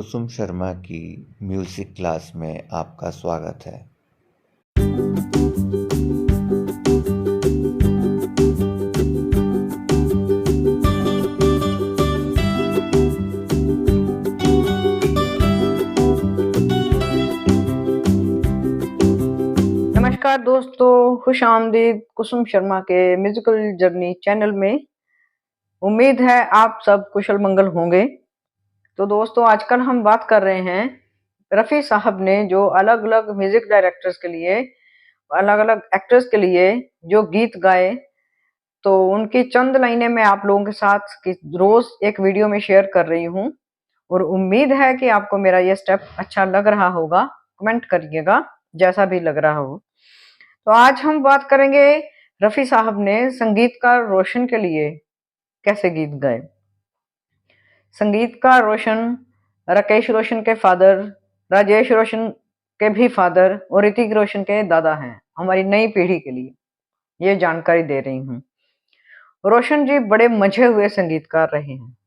कुसुम शर्मा की music class में आपका स्वागत है। नमस्कार दोस्तों, खुश आमदीद कुसुम शर्मा के म्यूजिकल जर्नी चैनल में। उम्मीद है आप सब कुशल मंगल होंगे। तो दोस्तों, आजकल हम बात कर रहे हैं रफ़ी साहब ने जो अलग-अलग म्यूजिक डायरेक्टर्स के लिए, अलग-अलग एक्टर्स के लिए जो गीत गाए, तो उनकी चंद लाइनें मैं आप लोगों के साथ रोज एक वीडियो में शेयर कर रही हूँ और उम्मीद है कि आपको मेरा ये स्टेप अच्छा लग रहा होगा। कमेंट करिएगा जैसा भी लग रहा हो। तो आज हम बात करेंगे रफ़ी साहब ने संगीतकार रोशन के लिए कैसे गीत गाए। संगीतकार रोशन राकेश रोशन के फादर, राजेश रोशन के भी फादर और ऋतिक रोशन के दादा हैं। हमारी नई पीढ़ी के लिए ये जानकारी दे रही हूँ। रोशन जी बड़े मजे हुए संगीतकार रहे हैं।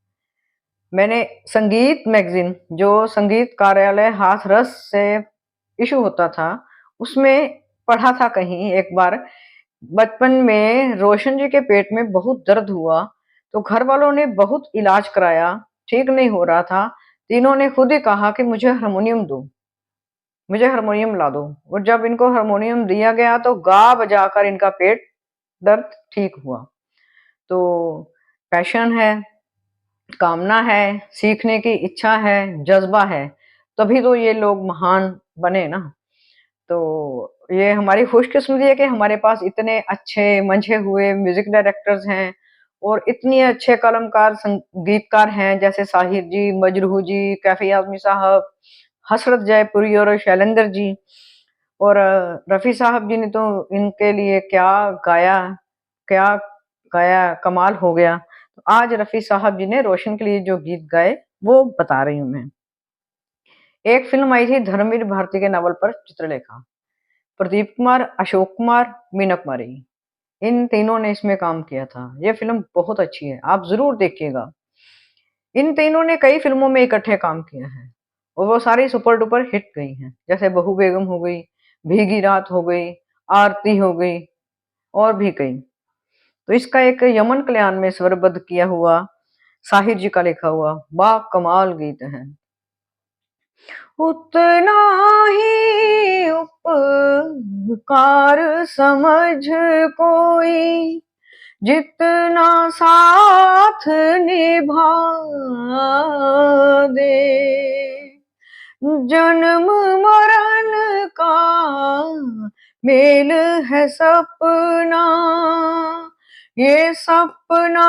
मैंने संगीत मैगजीन, जो संगीत कार्यालय हाथरस से इशू होता था, उसमें पढ़ा था कहीं एक बार। बचपन में रोशन जी के पेट में बहुत दर्द हुआ, तो घर वालों ने बहुत इलाज कराया, ठीक नहीं हो रहा था। तीनों ने खुद ही कहा कि मुझे हारमोनियम दो, मुझे हारमोनियम ला दो। और जब इनको हारमोनियम दिया गया तो गा बजाकर इनका पेट दर्द ठीक हुआ। तो पैशन है, कामना है, सीखने की इच्छा है, जज्बा है, तभी तो ये लोग महान बने ना। तो ये हमारी खुशकिस्मती है कि हमारे पास इतने अच्छे मंझे हुए म्यूजिक डायरेक्टर्स हैं और इतने अच्छे कलमकार संगीतकार हैं, जैसे साहिर जी, मजरूह जी, कैफी आजमी साहब, हसरत जयपुरी और शैलेंद्र जी। और रफ़ी साहब जी ने तो इनके लिए क्या गाया, कमाल हो गया। तो आज रफ़ी साहब जी ने रोशन के लिए जो गीत गाए वो बता रही हूँ मैं। एक फिल्म आई थी धर्मवीर भारती के नावल पर चित्रलेखा। प्रदीप कुमार, अशोक कुमार, मीना कुमारी, इन तीनों ने इसमें काम किया था। ये फ़िल्म बहुत अच्छी है, आप ज़रूर देखिएगा। इन तीनों ने कई फ़िल्मों में इकट्ठे काम किया है और वो सारी सुपर डुपर हिट गई हैं। जैसे बहू बेगम हो गई, भीगी रात हो गई, आरती हो गई और भी कई। तो इसका एक यमन कल्याण में स्वरबद्ध किया हुआ, साहिर जी का लिखा हुआ बाकमाल गीत है। उतना ही उपकार समझ कोई, जितना साथ निभा दे। जन्म मरण का मेल है सपना, ये सपना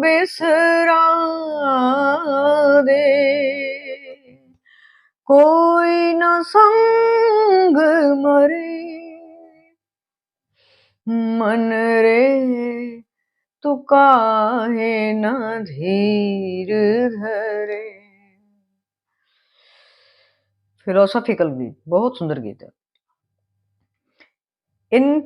बिसरा दे। कोई न संग मरे, मन रे तू काहे न धीर धरे। फिलोसॉफिकल गीत, बहुत सुंदर गीत है। इन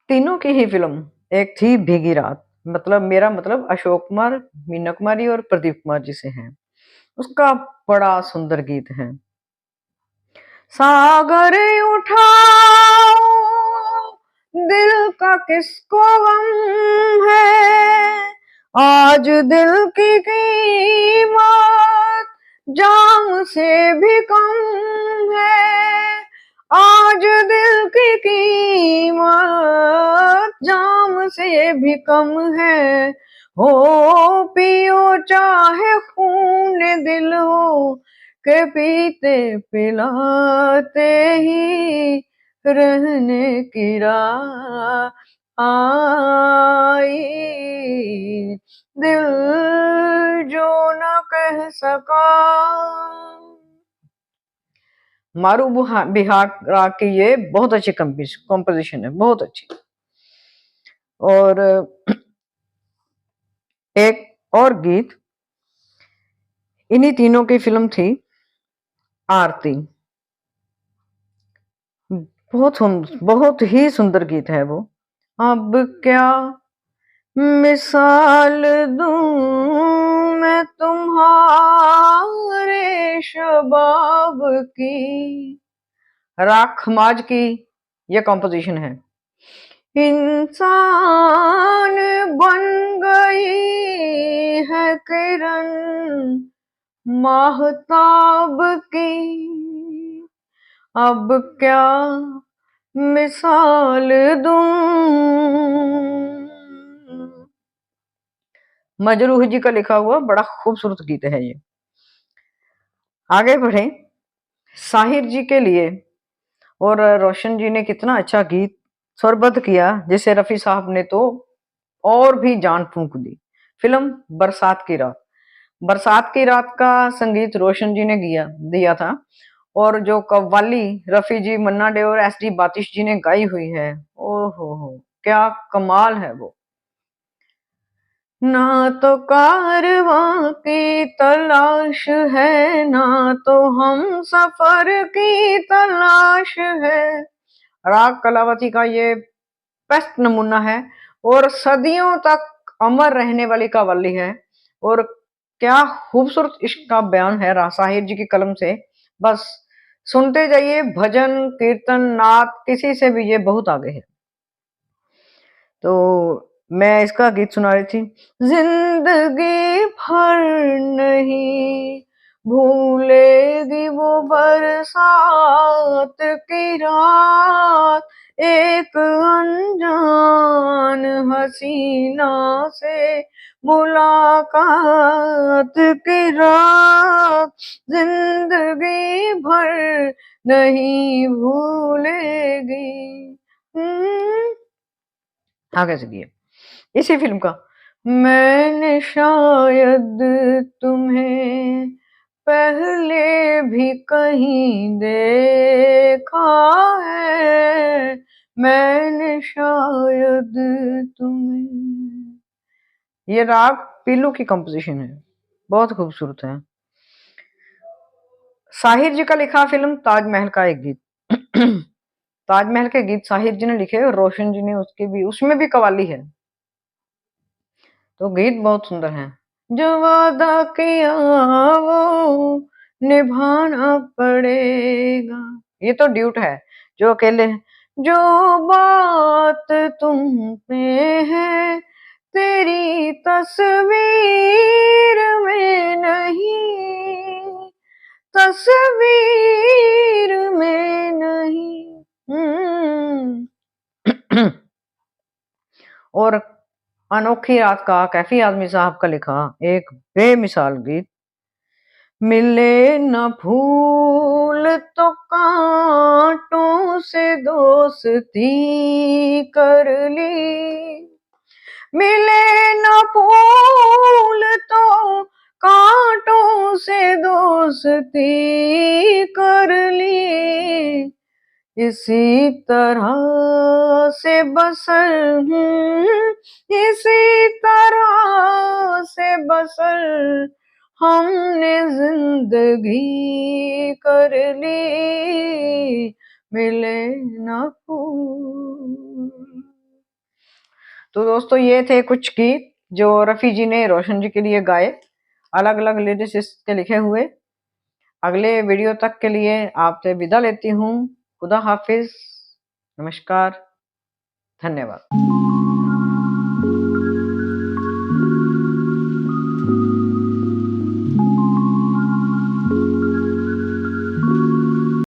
तीनों की ही फिल्म एक थी भीगी रात। मतलब मेरा मतलब अशोक कुमार, मीना कुमारी और प्रदीप कुमार जी से है। उसका बड़ा सुंदर गीत है। सागर उठाओ, दिल का किसको गम है, आज दिल की कीमत जाम से भी कम है। आज दिल की कीमत जाम से भी कम है। हो पियो चाहे खून दिल हो, के पीते पिलाते ही रहने की राह आई। दिल जो न कह सका। मारू बिहार की ये बहुत अच्छी कंपोजिशन है, बहुत अच्छी। और एक और गीत, इन्हीं तीनों की फिल्म थी आरती। बहुत ही सुंदर गीत है वो। अब क्या मिसाल दूं मैं तुम्हारे रबाब की। राग खमाज की ये कॉम्पोजिशन है। इंसान बन गई है किरण माहताब की, अब क्या मिसाल दूं। मजरूह जी का लिखा हुआ बड़ा खूबसूरत गीत है ये। आगे बढ़े साहिर जी के लिए, और रोशन जी ने कितना अच्छा गीत स्वरबद्ध किया, जिसे रफी साहब ने तो और भी जान फूंक दी। फिल्म बरसात की रात। बरसात की रात का संगीत रोशन जी ने दिया था, और जो कव्वाली रफी जी, मन्ना डे और एस डी बातिश जी ने गाई हुई है, ओहो क्या कमाल है वो। ना तो कारवां की तलाश है, ना तो हम सफर की तलाश है। राग कलावती का ये बेस्ट नमूना है, और सदियों तक अमर रहने वाली कव्वाली है। और क्या खूबसूरत इश्क का बयान है साहिर जी की कलम से। बस सुनते जाइए, भजन कीर्तन नात किसी से भी ये बहुत आगे है। तो मैं इसका गीत सुना रही थी। जिंदगी भर नहीं भूलेगी वो बरसात की रात, एक अनजान हसीना से मुलाकात की रात, जिंदगी भर नहीं भूलेगी। आगे से दिए इसी फिल्म का। मैंने शायद तुम्हें पहले भी कहीं देखा है, मैंने शायद तुम्हें। ये राग पीलू की कंपोजिशन है, बहुत खूबसूरत है। साहिर जी का लिखा फिल्म ताजमहल का एक गीत। ताजमहल के गीत साहिर जी ने लिखे और रोशन जी ने उसमें भी कवाली है। तो गीत बहुत सुंदर है। जो वादा किया वो निभाना पड़ेगा, ये तो ड्यूट है। जो अकेले है, जो बात तुम पे है तेरी तस्वीर में नहीं, तस्वीर में नहीं। और अनोखी रात का कैफी आजमी साहब का लिखा एक बेमिसाल गीत। मिले न फूल तो कांटों से दोस्ती कर ली, मिले न फूल तो कांटों से दोस्ती कर ली, इसी तरह से बसर इसी तरह से बसर हमने जिंदगी कर ली, मिले न फूल। तो दोस्तों ये थे कुछ गीत जो रफी जी ने रोशन जी के लिए गाए, अलग अलग लिरिसिस्ट के लिखे हुए। अगले वीडियो तक के लिए आपसे विदा लेती हूँ। खुदा हाफिज, नमस्कार, धन्यवाद।